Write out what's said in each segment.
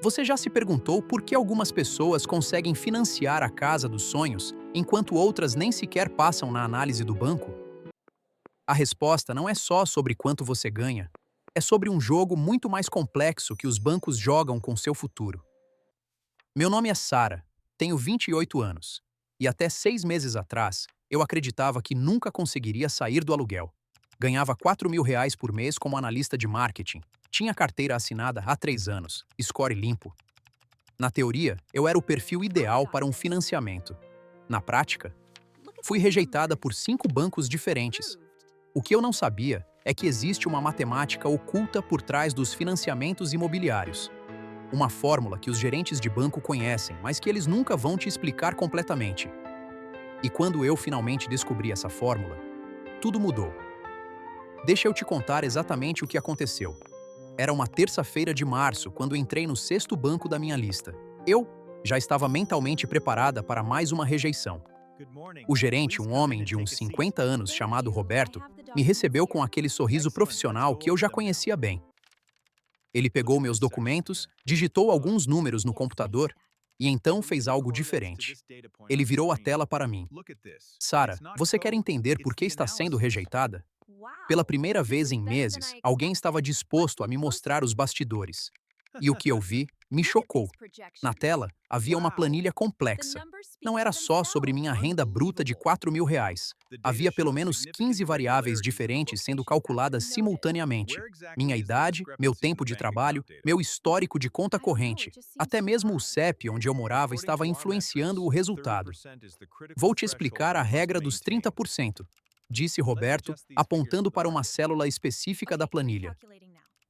Você já se perguntou por que algumas pessoas conseguem financiar a casa dos sonhos, enquanto outras nem sequer passam na análise do banco? A resposta não é só sobre quanto você ganha, é sobre um jogo muito mais complexo que os bancos jogam com seu futuro. Meu nome é Sara, tenho 28 anos, e até 6 meses atrás, eu acreditava que nunca conseguiria sair do aluguel. Ganhava R$ 4.000 por mês como analista de marketing, tinha carteira assinada há 3 anos, score limpo. Na teoria, eu era o perfil ideal para um financiamento. Na prática, fui rejeitada por 5 bancos diferentes. O que eu não sabia é que existe uma matemática oculta por trás dos financiamentos imobiliários. Uma fórmula que os gerentes de banco conhecem, mas que eles nunca vão te explicar completamente. E quando eu finalmente descobri essa fórmula, tudo mudou. Deixa eu te contar exatamente o que aconteceu. Era uma terça-feira de março quando entrei no 6º banco da minha lista. Eu já estava mentalmente preparada para mais uma rejeição. O gerente, um homem de uns 50 anos chamado Roberto, me recebeu com aquele sorriso profissional que eu já conhecia bem. Ele pegou meus documentos, digitou alguns números no computador e então fez algo diferente. Ele virou a tela para mim. Sara, você quer entender por que está sendo rejeitada? Pela primeira vez em meses, alguém estava disposto a me mostrar os bastidores. E o que eu vi me chocou. Na tela, havia uma planilha complexa. Não era só sobre minha renda bruta de R$ 4.000. Havia pelo menos 15 variáveis diferentes sendo calculadas simultaneamente. Minha idade, meu tempo de trabalho, meu histórico de conta corrente, até mesmo o CEP onde eu morava estava influenciando o resultado. Vou te explicar a regra dos 30%, disse Roberto, apontando para uma célula específica da planilha.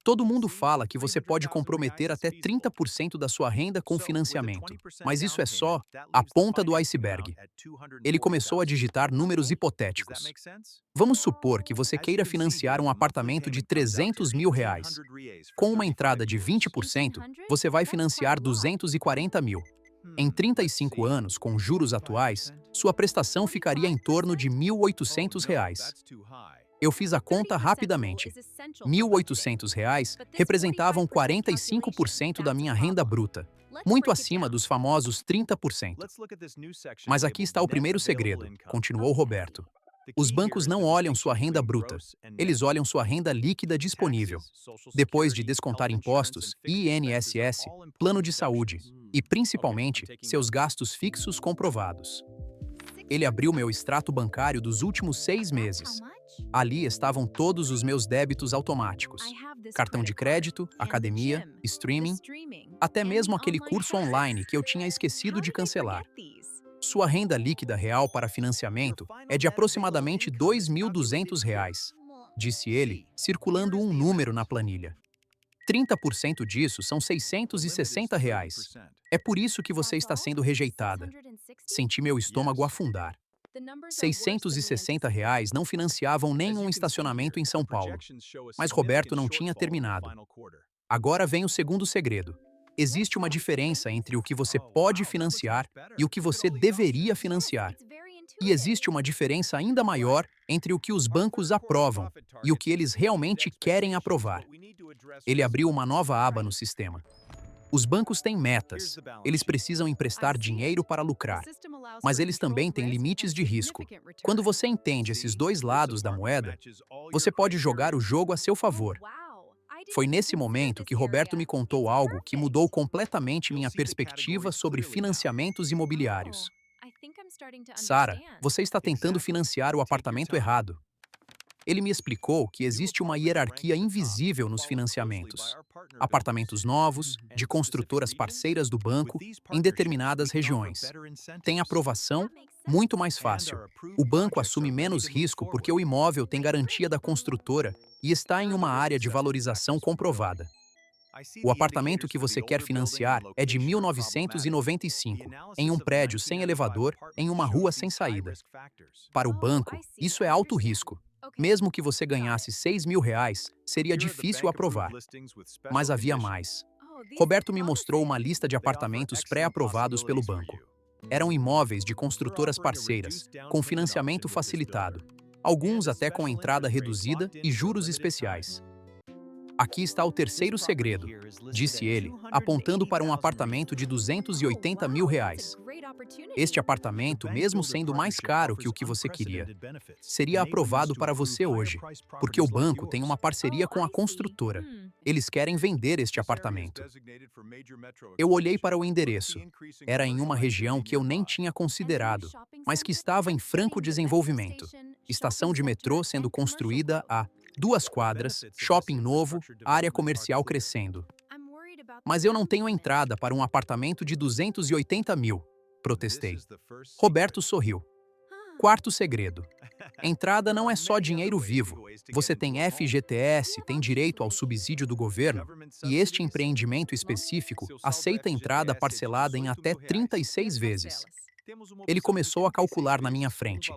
Todo mundo fala que você pode comprometer até 30% da sua renda com financiamento, mas isso é só a ponta do iceberg. Ele começou a digitar números hipotéticos. Vamos supor que você queira financiar um apartamento de R$ 300.000. Com uma entrada de 20%, você vai financiar 240 mil. Em 35 anos, com juros atuais, sua prestação ficaria em torno de R$ 1.800. Eu fiz a conta rapidamente. R$ 1.800 representavam 45% da minha renda bruta, muito acima dos famosos 30%. Mas aqui está o primeiro segredo, continuou Roberto. Os bancos não olham sua renda bruta, eles olham sua renda líquida disponível. Depois de descontar impostos, INSS, plano de saúde e, principalmente, seus gastos fixos comprovados. Ele abriu meu extrato bancário dos últimos 6 meses. Ali estavam todos os meus débitos automáticos. Cartão de crédito, academia, streaming, até mesmo aquele curso online que eu tinha esquecido de cancelar. Sua renda líquida real para financiamento é de aproximadamente R$ 2.200, disse ele, circulando um número na planilha. 30% disso são R$ 660. É por isso que você está sendo rejeitada. Senti meu estômago afundar. R$ 660 não financiavam nenhum estacionamento em São Paulo. Mas Roberto não tinha terminado. Agora vem o segundo segredo. Existe uma diferença entre o que você pode financiar e o que você deveria financiar. E existe uma diferença ainda maior entre o que os bancos aprovam e o que eles realmente querem aprovar. Ele abriu uma nova aba no sistema. Os bancos têm metas. Eles precisam emprestar dinheiro para lucrar. Mas eles também têm limites de risco. Quando você entende esses dois lados da moeda, você pode jogar o jogo a seu favor. Foi nesse momento que Roberto me contou algo que mudou completamente minha perspectiva sobre financiamentos imobiliários. Sara, você está tentando financiar o apartamento errado. Ele me explicou que existe uma hierarquia invisível nos financiamentos. Apartamentos novos, de construtoras parceiras do banco, em determinadas regiões. Tem aprovação, muito mais fácil. O banco assume menos risco porque o imóvel tem garantia da construtora e está em uma área de valorização comprovada. O apartamento que você quer financiar é de 1995, em um prédio sem elevador, em uma rua sem saída. Para o banco, isso é alto risco. Mesmo que você ganhasse R$ 6.000, seria difícil aprovar. Mas havia mais. Roberto me mostrou uma lista de apartamentos pré-aprovados pelo banco. Eram imóveis de construtoras parceiras, com financiamento facilitado, alguns até com entrada reduzida e juros especiais. Aqui está o terceiro segredo, disse ele, apontando para um apartamento de R$ 280 mil. Este apartamento, mesmo sendo mais caro que o que você queria, seria aprovado para você hoje, porque o banco tem uma parceria com a construtora. Eles querem vender este apartamento. Eu olhei para o endereço. Era em uma região que eu nem tinha considerado, mas que estava em franco desenvolvimento. Estação de metrô sendo construída a 2 quadras, shopping novo, área comercial crescendo. Mas eu não tenho entrada para um apartamento de 280 mil, protestei. Roberto sorriu. Quarto segredo. Entrada não é só dinheiro vivo. Você tem FGTS, tem direito ao subsídio do governo, e este empreendimento específico aceita entrada parcelada em até 36 vezes. Ele começou a calcular na minha frente.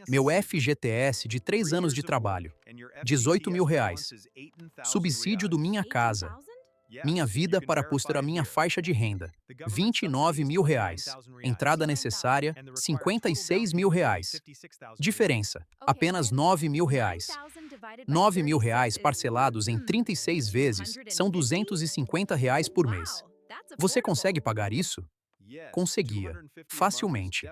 Meu FGTS de 3 anos de trabalho, R$ 18 mil. Subsídio do Minha Casa. Minha vida para pôr a minha faixa de renda, R$ 29 mil. Entrada necessária, R$ 56 mil. Diferença, apenas R$ 9 mil. R$ 9 mil parcelados em 36 vezes são R$ 250 por mês. Você consegue pagar isso? Conseguia, facilmente.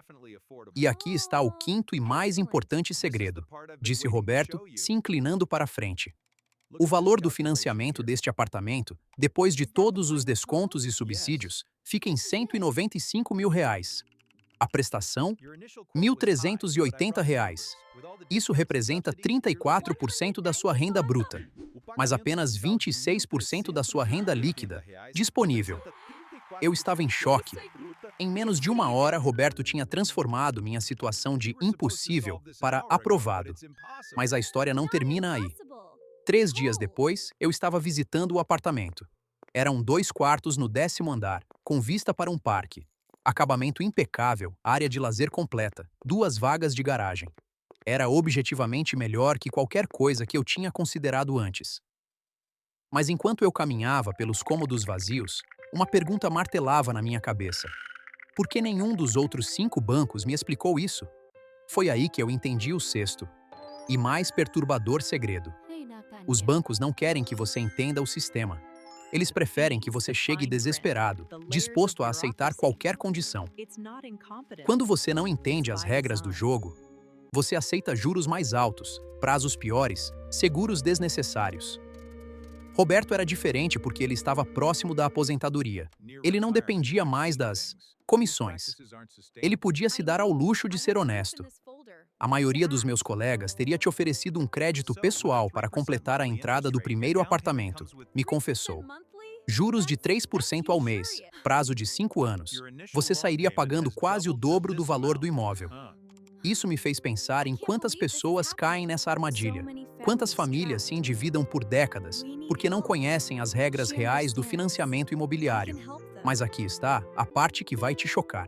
E aqui está o quinto e mais importante segredo, disse Roberto, se inclinando para a frente. O valor do financiamento deste apartamento, depois de todos os descontos e subsídios, fica em R$ 195 mil. A prestação, R$ 1.380. Isso representa 34% da sua renda bruta, mas apenas 26% da sua renda líquida, disponível. Eu estava em choque. Em menos de uma hora, Roberto tinha transformado minha situação de impossível para aprovado. Mas a história não termina aí. 3 dias depois, eu estava visitando o apartamento. Eram 2 quartos no 10º andar, com vista para um parque. Acabamento impecável, área de lazer completa, 2 vagas de garagem. Era objetivamente melhor que qualquer coisa que eu tinha considerado antes. Mas enquanto eu caminhava pelos cômodos vazios, uma pergunta martelava na minha cabeça. Por que nenhum dos outros 5 bancos me explicou isso? Foi aí que eu entendi o sexto e mais perturbador segredo. Os bancos não querem que você entenda o sistema. Eles preferem que você chegue desesperado, disposto a aceitar qualquer condição. Quando você não entende as regras do jogo, você aceita juros mais altos, prazos piores, seguros desnecessários. Roberto era diferente porque ele estava próximo da aposentadoria. Ele não dependia mais das comissões. Ele podia se dar ao luxo de ser honesto. A maioria dos meus colegas teria te oferecido um crédito pessoal para completar a entrada do primeiro apartamento, me confessou. Juros de 3% ao mês, prazo de 5 anos. Você sairia pagando quase o dobro do valor do imóvel. Isso me fez pensar em quantas pessoas caem nessa armadilha. Quantas famílias se endividam por décadas, porque não conhecem as regras reais do financiamento imobiliário. Mas aqui está a parte que vai te chocar.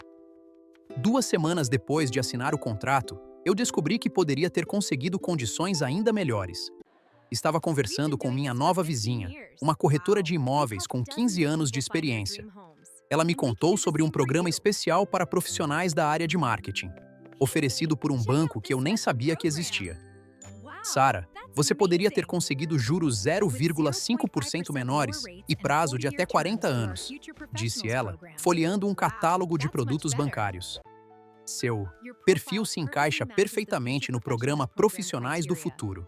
2 semanas depois de assinar o contrato, eu descobri que poderia ter conseguido condições ainda melhores. Estava conversando com minha nova vizinha, uma corretora de imóveis com 15 anos de experiência. Ela me contou sobre um programa especial para profissionais da área de marketing, oferecido por um banco que eu nem sabia que existia. Sara, você poderia ter conseguido juros 0,5% menores e prazo de até 40 anos, disse ela, folheando um catálogo de produtos bancários. Seu perfil se encaixa perfeitamente no programa Profissionais do Futuro.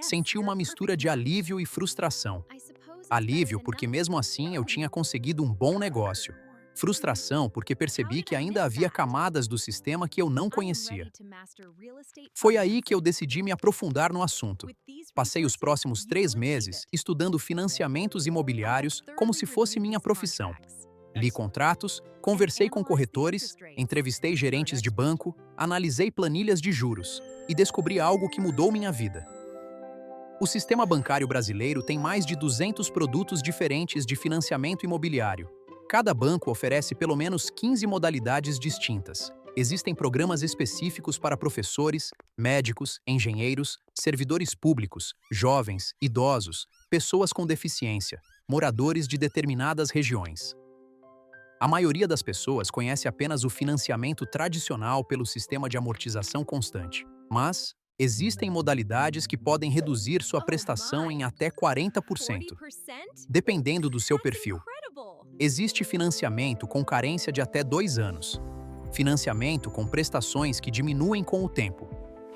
Senti uma mistura de alívio e frustração. Alívio porque mesmo assim eu tinha conseguido um bom negócio. Frustração porque percebi que ainda havia camadas do sistema que eu não conhecia. Foi aí que eu decidi me aprofundar no assunto. Passei os próximos 3 meses estudando financiamentos imobiliários como se fosse minha profissão. Li contratos, conversei com corretores, entrevistei gerentes de banco, analisei planilhas de juros e descobri algo que mudou minha vida. O sistema bancário brasileiro tem mais de 200 produtos diferentes de financiamento imobiliário. Cada banco oferece pelo menos 15 modalidades distintas. Existem programas específicos para professores, médicos, engenheiros, servidores públicos, jovens, idosos, pessoas com deficiência, moradores de determinadas regiões. A maioria das pessoas conhece apenas o financiamento tradicional pelo sistema de amortização constante. Mas Existem modalidades que podem reduzir sua prestação em até 40%, dependendo do seu perfil. Existe financiamento com carência de até 2 anos. Financiamento com prestações que diminuem com o tempo.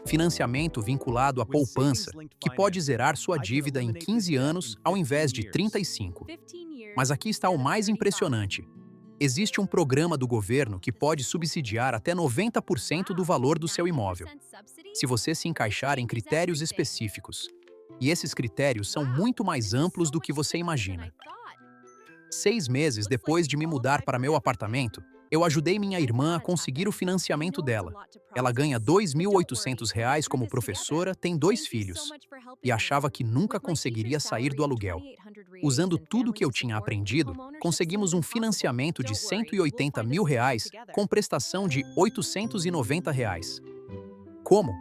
Financiamento vinculado à poupança, que pode zerar sua dívida em 15 anos ao invés de 35. Mas aqui está o mais impressionante. Existe um programa do governo que pode subsidiar até 90% do valor do seu imóvel, se você se encaixar em critérios específicos. E esses critérios são muito mais amplos do que você imagina. 6 meses depois de me mudar para meu apartamento, eu ajudei minha irmã a conseguir o financiamento dela. Ela ganha R$ 2.800 como professora, tem 2 filhos, e achava que nunca conseguiria sair do aluguel. Usando tudo que eu tinha aprendido, conseguimos um financiamento de R$ 180 mil com prestação de R$ 890. Como?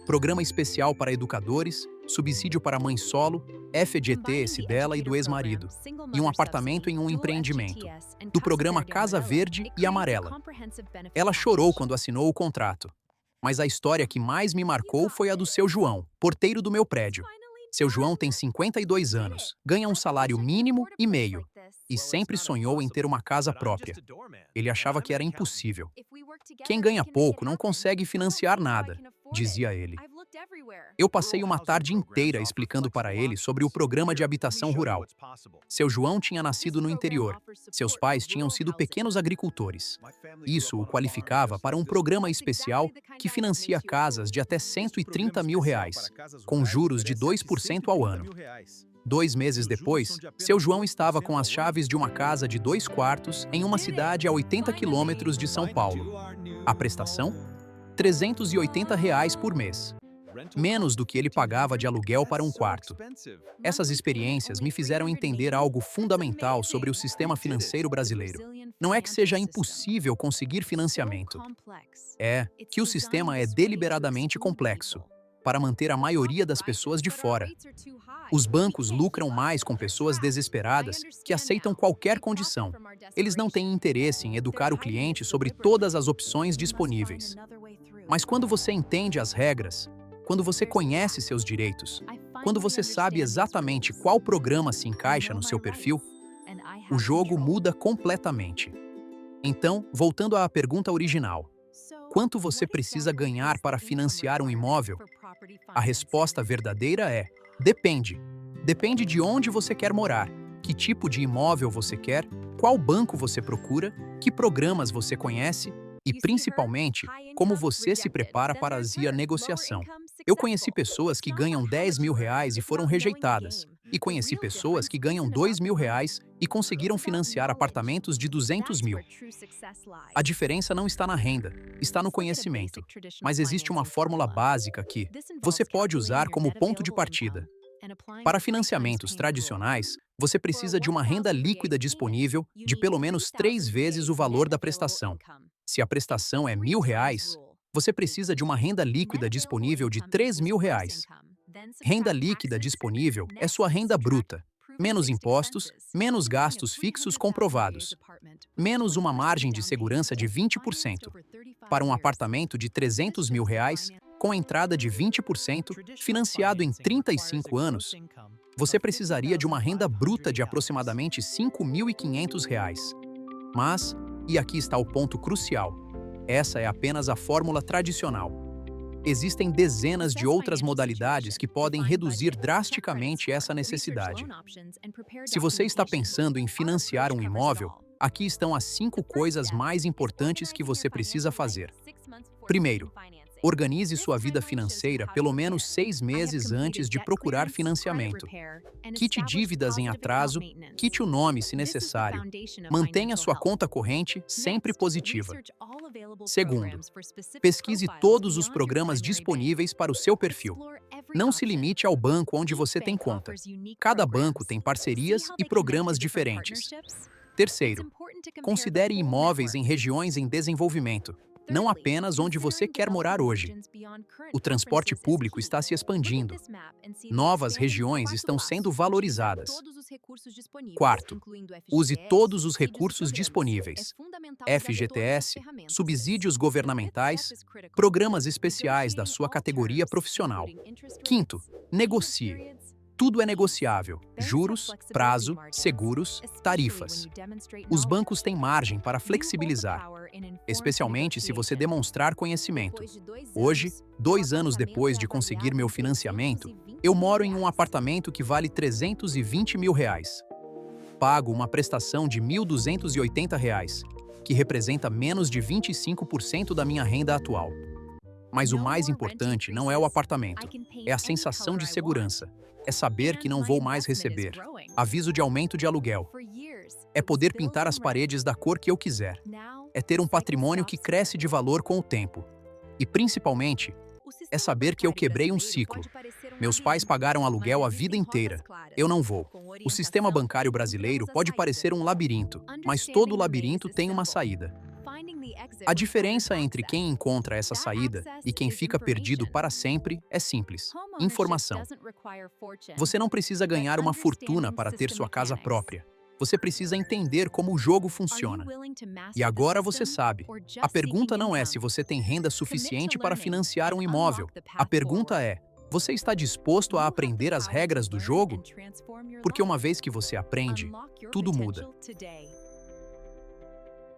Programa especial para educadores, subsídio para mãe solo, FGTS dela e do ex-marido, e um apartamento em um empreendimento, do programa Casa Verde e Amarela. Ela chorou quando assinou o contrato. Mas a história que mais me marcou foi a do seu João, porteiro do meu prédio. Seu João tem 52 anos, ganha um salário mínimo e meio, e sempre sonhou em ter uma casa própria. Ele achava que era impossível. Quem ganha pouco não consegue financiar nada, dizia ele. Eu passei uma tarde inteira explicando para ele sobre o programa de habitação rural. Seu João tinha nascido no interior. Seus pais tinham sido pequenos agricultores. Isso o qualificava para um programa especial que financia casas de até R$ 130 mil, com juros de 2% ao ano. 2 meses depois, seu João estava com as chaves de uma casa de 2 quartos em uma cidade a 80 quilômetros de São Paulo. A prestação? R$ 380 por mês. Menos do que ele pagava de aluguel para um quarto. Essas experiências me fizeram entender algo fundamental sobre o sistema financeiro brasileiro. Não é que seja impossível conseguir financiamento. É que o sistema é deliberadamente complexo, para manter a maioria das pessoas de fora. Os bancos lucram mais com pessoas desesperadas que aceitam qualquer condição. Eles não têm interesse em educar o cliente sobre todas as opções disponíveis. Mas quando você entende as regras, quando você conhece seus direitos, quando você sabe exatamente qual programa se encaixa no seu perfil, o jogo muda completamente. Então, voltando à pergunta original, quanto você precisa ganhar para financiar um imóvel? A resposta verdadeira é: depende. Depende de onde você quer morar, que tipo de imóvel você quer, qual banco você procura, que programas você conhece e, principalmente, como você se prepara para a negociação. Eu conheci pessoas que ganham R$ 10 mil e foram rejeitadas, e conheci pessoas que ganham R$ 2 mil e conseguiram financiar apartamentos de 200 mil. A diferença não está na renda, está no conhecimento. Mas existe uma fórmula básica que você pode usar como ponto de partida. Para financiamentos tradicionais, você precisa de uma renda líquida disponível de pelo menos 3 vezes o valor da prestação. Se a prestação é R$ 1.000, você precisa de uma renda líquida disponível de R$ 3 mil. Renda líquida disponível é sua renda bruta, menos impostos, menos gastos fixos comprovados, menos uma margem de segurança de 20%. Para um apartamento de R$ 300 mil, com entrada de 20%, financiado em 35 anos, você precisaria de uma renda bruta de aproximadamente R$ 5.500. Mas, e aqui está o ponto crucial, essa é apenas a fórmula tradicional. Existem dezenas de outras modalidades que podem reduzir drasticamente essa necessidade. Se você está pensando em financiar um imóvel, aqui estão as 5 coisas mais importantes que você precisa fazer. Primeiro, organize sua vida financeira pelo menos 6 meses antes de procurar financiamento. Quite dívidas em atraso, quite o nome se necessário. Mantenha sua conta corrente sempre positiva. Segundo, pesquise todos os programas disponíveis para o seu perfil. Não se limite ao banco onde você tem conta. Cada banco tem parcerias e programas diferentes. Terceiro, considere imóveis em regiões em desenvolvimento, não apenas onde você quer morar hoje. O transporte público está se expandindo. Novas regiões estão sendo valorizadas. Quarto, use todos os recursos disponíveis. FGTS, subsídios governamentais, programas especiais da sua categoria profissional. Quinto, negocie. Tudo é negociável: juros, prazo, seguros, tarifas. Os bancos têm margem para flexibilizar, especialmente se você demonstrar conhecimento. Hoje, 2 anos depois de conseguir meu financiamento, eu moro em um apartamento que vale R$ 320 mil. Pago uma prestação de R$ 1.280, que representa menos de 25% da minha renda atual. Mas o mais importante não é o apartamento, é a sensação de segurança. É saber que não vou mais receber aviso de aumento de aluguel. É poder pintar as paredes da cor que eu quiser. É ter um patrimônio que cresce de valor com o tempo. E, principalmente, é saber que eu quebrei um ciclo. Meus pais pagaram aluguel a vida inteira. Eu não vou. O sistema bancário brasileiro pode parecer um labirinto, mas todo labirinto tem uma saída. A diferença entre quem encontra essa saída e quem fica perdido para sempre é simples: informação. Você não precisa ganhar uma fortuna para ter sua casa própria. Você precisa entender como o jogo funciona. E agora você sabe. A pergunta não é se você tem renda suficiente para financiar um imóvel. A pergunta é: você está disposto a aprender as regras do jogo? Porque uma vez que você aprende, tudo muda.